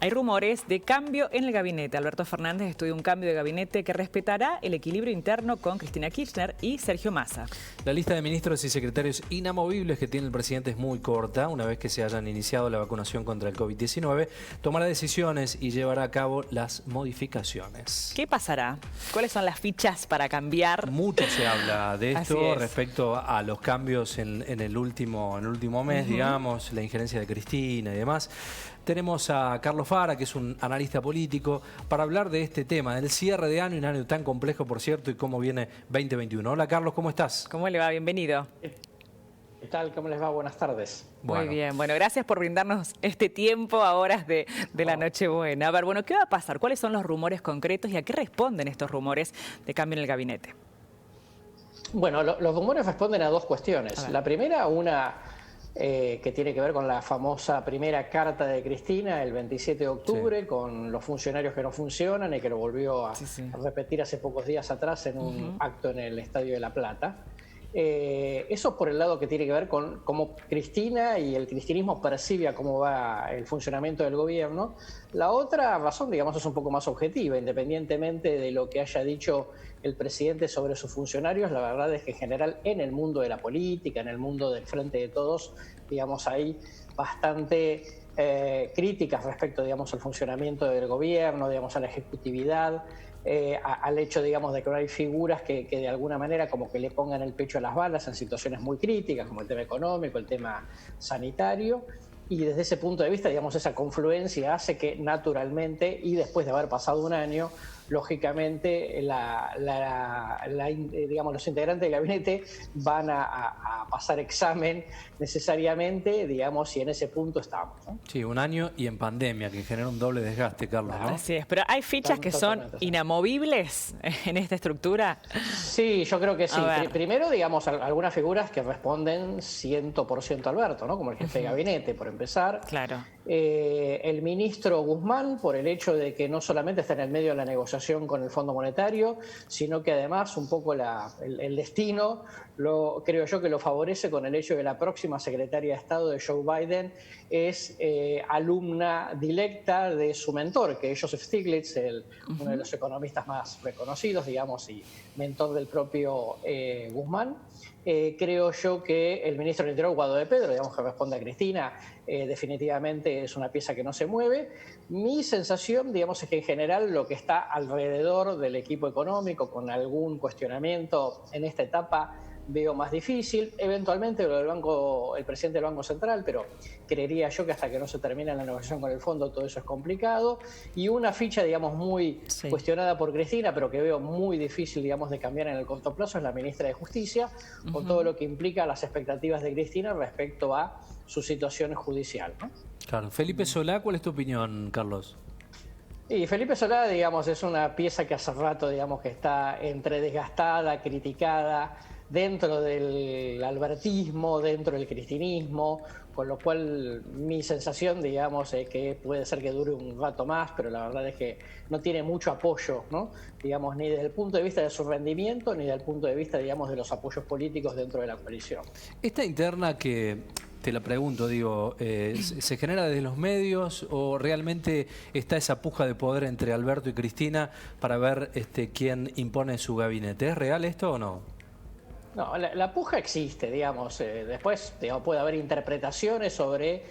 Hay rumores de cambio en el gabinete. Alberto Fernández estudia un cambio de gabinete que respetará el equilibrio interno con Cristina Kirchner y Sergio Massa. La lista de ministros y secretarios inamovibles que tiene el presidente es muy corta. Una vez que se hayan iniciado la vacunación contra el COVID-19, tomará decisiones y llevará a cabo las modificaciones. ¿Qué pasará? ¿Cuáles son las fichas para cambiar? Mucho se habla de esto respecto a los cambios en el último mes, digamos, la injerencia de Cristina y demás. Tenemos a Carlos Fara, que es un analista político, para hablar de este tema, del cierre de año, un año tan complejo, por cierto, y cómo viene 2021. Hola, Carlos, ¿cómo estás? ¿Cómo le va? Bienvenido. ¿Qué tal? ¿Cómo les va? Buenas tardes. Muy bien. Bueno, gracias por brindarnos este tiempo a horas de la Nochebuena. A ver, bueno, ¿qué va a pasar? ¿Cuáles son los rumores concretos y a qué responden estos rumores de cambio en el gabinete? Bueno, los rumores responden a dos cuestiones. La primera, que tiene que ver con la famosa primera carta de Cristina el 27 de octubre, con los funcionarios que no funcionan y que lo volvió a repetir hace pocos días atrás en un acto en el Estadio de La Plata. Eso por el lado que tiene que ver con cómo Cristina y el cristinismo percibe a cómo va el funcionamiento del gobierno. La otra razón, digamos, es un poco más objetiva, independientemente de lo que haya dicho el presidente sobre sus funcionarios. La verdad es que en general en el mundo de la política, en el mundo del Frente de Todos, digamos, hay bastante críticas respecto, digamos, al funcionamiento del gobierno, digamos, a la ejecutividad, al hecho, digamos, de que no hay figuras que de alguna manera como que le pongan el pecho a las balas en situaciones muy críticas, como el tema económico, el tema sanitario. Y desde ese punto de vista, digamos, esa confluencia hace que naturalmente, y después de haber pasado un año, lógicamente digamos, los integrantes del gabinete van a pasar examen necesariamente, digamos, y en ese punto estamos, ¿no? Sí, un año y en pandemia, que genera un doble desgaste, Carlos, ¿no? Así es, pero ¿hay fichas que son inamovibles en esta estructura? Sí, yo creo que sí. Primero, digamos, algunas figuras que responden 100% a Alberto, ¿no? Como el jefe de gabinete, por empezar. Claro. El ministro Guzmán, por el hecho de que no solamente está en el medio de la negociación con el Fondo Monetario, sino que además un poco el destino, creo yo que lo favorece con el hecho de que la próxima secretaria de Estado de Joe Biden es alumna directa de su mentor, que es Joseph Stiglitz, uno de los economistas más reconocidos, digamos, y mentor del propio Guzmán. Creo yo que el ministro del Interior, Guado de Pedro, digamos, que responde a Cristina, definitivamente es una pieza que no se mueve. Mi sensación, digamos, es que en general lo que está alrededor del equipo económico, con algún cuestionamiento en esta etapa, veo más difícil. Eventualmente el presidente del Banco Central, pero creería yo que hasta que no se termine la negociación con el fondo todo eso es complicado. Y una ficha, digamos, muy cuestionada por Cristina, pero que veo muy difícil, digamos, de cambiar en el corto plazo, es la ministra de Justicia, con todo lo que implica las expectativas de Cristina respecto a su situación judicial, ¿no? Claro. Felipe Solá, ¿cuál es tu opinión, Carlos? Y Felipe Solá, digamos, es una pieza que hace rato, digamos, que está entre desgastada, criticada, dentro del albertismo, dentro del cristinismo, con lo cual mi sensación, digamos, es que puede ser que dure un rato más, pero la verdad es que no tiene mucho apoyo, ¿no? Digamos, ni desde el punto de vista de su rendimiento, ni desde el punto de vista, digamos, de los apoyos políticos dentro de la coalición. Esta interna que... Te la pregunto, digo, ¿se genera desde los medios o realmente está esa puja de poder entre Alberto y Cristina para ver quién impone su gabinete? ¿Es real esto o no? No, la puja existe, digamos. Después, digamos, puede haber interpretaciones sobre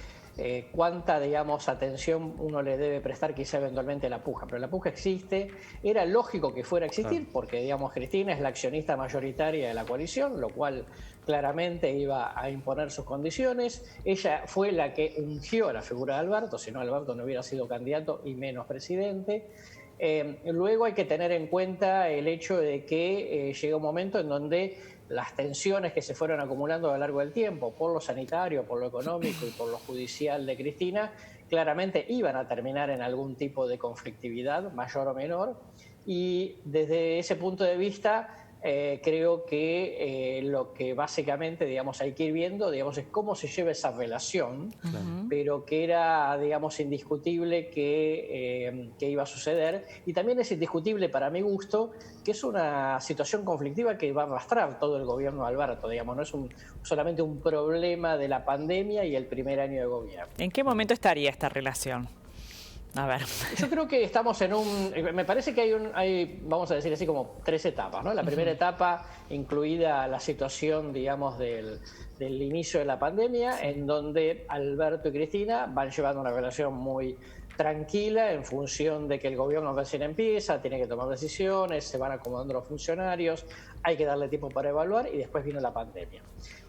cuánta, digamos, atención uno le debe prestar quizá eventualmente a la puja. Pero la puja existe, era lógico que fuera a existir, porque, digamos, Cristina es la accionista mayoritaria de la coalición, lo cual claramente iba a imponer sus condiciones. Ella fue la que ungió a la figura de Alberto, si no Alberto no hubiera sido candidato y menos presidente. Luego hay que tener en cuenta el hecho de que llega un momento en donde las tensiones que se fueron acumulando a lo largo del tiempo, por lo sanitario, por lo económico y por lo judicial de Cristina, claramente iban a terminar en algún tipo de conflictividad, mayor o menor. Y desde ese punto de vista, creo que lo que básicamente, digamos, hay que ir viendo, digamos, es cómo se lleva esa relación, pero que era, digamos, indiscutible que iba a suceder. Y también es indiscutible, para mi gusto, que es una situación conflictiva que va a arrastrar todo el gobierno de Alberto, digamos, no es solamente un problema de la pandemia y el primer año de gobierno. ¿En qué momento estaría esta relación? A ver. Yo creo que estamos en me parece que hay, vamos a decir así, como 3 etapas, ¿no? La primera etapa, incluida la situación, digamos, del inicio de la pandemia, en donde Alberto y Cristina van llevando una relación muy tranquila en función de que el gobierno recién empieza, tiene que tomar decisiones, se van acomodando los funcionarios, hay que darle tiempo para evaluar y después vino la pandemia.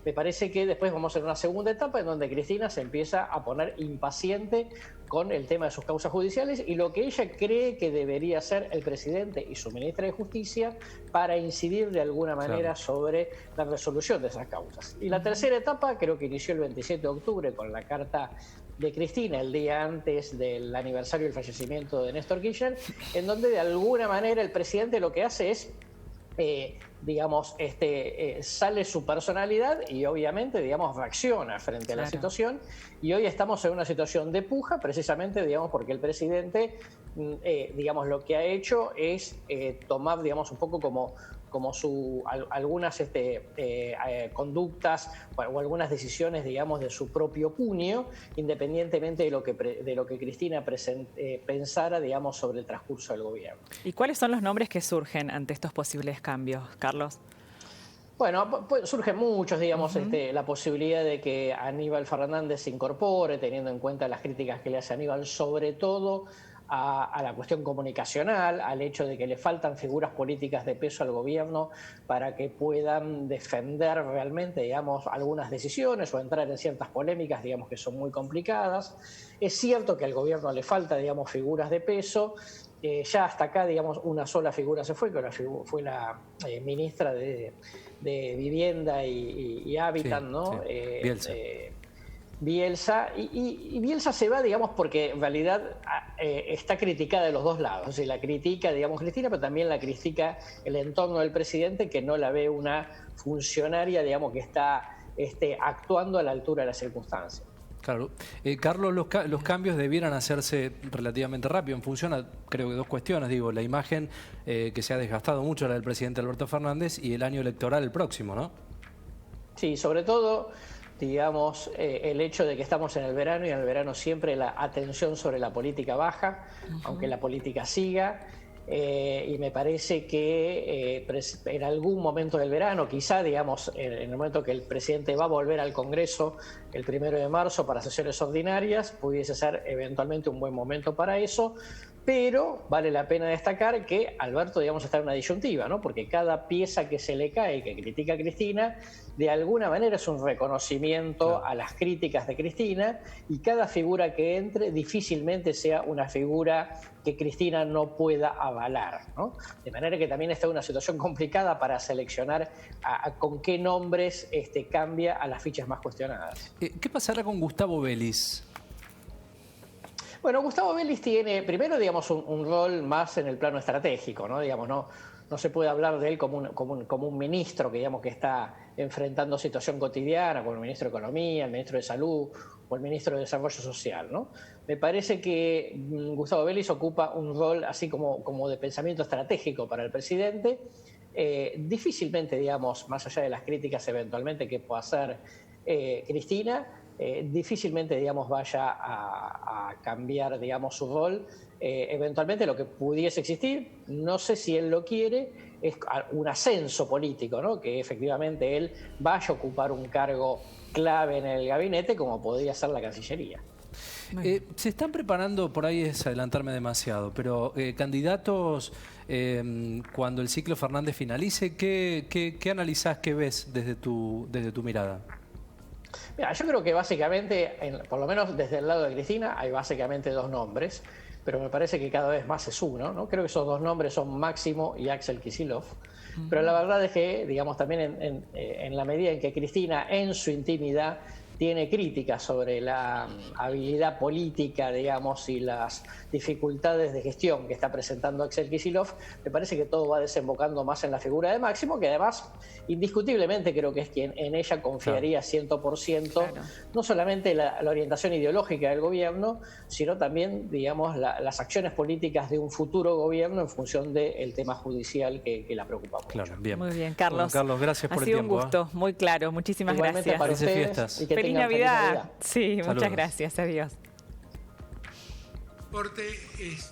Me parece que después vamos a una segunda etapa en donde Cristina se empieza a poner impaciente con el tema de sus causas judiciales y lo que ella cree que debería hacer el presidente y su ministra de Justicia para incidir de alguna manera sobre la resolución de esas causas. Y la tercera etapa creo que inició el 27 de octubre con la carta de Cristina, el día antes del aniversario del fallecimiento de Néstor Kirchner, en donde de alguna manera el presidente lo que hace es, digamos, sale su personalidad y obviamente, digamos, reacciona frente a la situación. Y hoy estamos en una situación de puja, precisamente, digamos, porque el presidente, digamos, lo que ha hecho es tomar, digamos, un poco como algunas conductas o algunas decisiones, digamos, de su propio puño, independientemente de lo que Cristina pensara, digamos, sobre el transcurso del gobierno. ¿Y cuáles son los nombres que surgen ante estos posibles cambios, Carlos? Bueno, surgen muchos, digamos, la posibilidad de que Aníbal Fernández se incorpore, teniendo en cuenta las críticas que le hace Aníbal, sobre todo a la cuestión comunicacional, al hecho de que le faltan figuras políticas de peso al gobierno para que puedan defender realmente, digamos, algunas decisiones o entrar en ciertas polémicas, digamos, que son muy complicadas. Es cierto que al gobierno le falta, digamos, figuras de peso. Ya hasta acá, digamos, una sola figura se fue, que fue la ministra de Vivienda y Hábitat, ¿no? Bielsa. Bielsa, y Bielsa se va, digamos, porque en realidad está criticada de los dos lados. O sea, la critica, digamos, Cristina, pero también la critica el entorno del presidente, que no la ve una funcionaria, digamos, que está actuando a la altura de las circunstancias. Claro. Carlos, los cambios debieran hacerse relativamente rápido en función a, creo que 2 cuestiones. Digo, la imagen que se ha desgastado mucho, la del presidente Alberto Fernández, y el año electoral el próximo, ¿no? Sí, sobre todo, digamos, el hecho de que estamos en el verano y en el verano siempre la atención sobre la política baja, aunque la política siga. Y me parece que en algún momento del verano, quizá, digamos, en el momento que el presidente va a volver al Congreso el 1 de marzo para sesiones ordinarias, pudiese ser eventualmente un buen momento para eso. Pero vale la pena destacar que Alberto, digamos, está en una disyuntiva, ¿no? Porque cada pieza que se le cae, que critica a Cristina, de alguna manera es un reconocimiento a las críticas de Cristina, y cada figura que entre difícilmente sea una figura que Cristina no pueda avalar, ¿no? De manera que también está en una situación complicada para seleccionar con qué nombres cambia a las fichas más cuestionadas. ¿Qué pasará con Gustavo Vélez? Bueno, Gustavo Vélez tiene, primero, digamos, un rol más en el plano estratégico, ¿no? Digamos, no se puede hablar de él como un ministro que, digamos, que está enfrentando situación cotidiana, como el ministro de Economía, el ministro de Salud o el ministro de Desarrollo Social, ¿no? Me parece que Gustavo Vélez ocupa un rol así como de pensamiento estratégico para el presidente. Difícilmente, digamos, más allá de las críticas eventualmente que pueda hacer Cristina, difícilmente, digamos, vaya a cambiar, digamos, su rol. Eventualmente lo que pudiese existir, no sé si él lo quiere, es un ascenso político, ¿no? Que efectivamente él vaya a ocupar un cargo clave en el gabinete, como podría ser la Cancillería. Se están preparando, por ahí es adelantarme demasiado, pero candidatos, cuando el ciclo Fernández finalice, ¿qué analizás, qué ves desde tu mirada? Mira, yo creo que básicamente, por lo menos desde el lado de Cristina, hay básicamente 2 nombres, pero me parece que cada vez más es uno, ¿no? Creo que esos 2 nombres son Máximo y Axel Kicillof. Pero la verdad es que, digamos, también en la medida en que Cristina, en su intimidad, tiene críticas sobre la habilidad política, digamos, y las dificultades de gestión que está presentando Axel Kicillof, me parece que todo va desembocando más en la figura de Máximo, que además, indiscutiblemente, creo que es quien en ella confiaría 100%, no solamente la orientación ideológica del gobierno, sino también, digamos, las acciones políticas de un futuro gobierno en función del tema judicial que la preocupa mucho. Claro, bien. Muy bien, Carlos. Bueno, Carlos, gracias por el tiempo. Ha sido un gusto, muy claro. Muchísimas Igualmente gracias. para Felices ustedes fiestas. y que Feliz tengan Navidad. feliz Navidad. Sí, Saludos. muchas gracias. Adiós. transporte es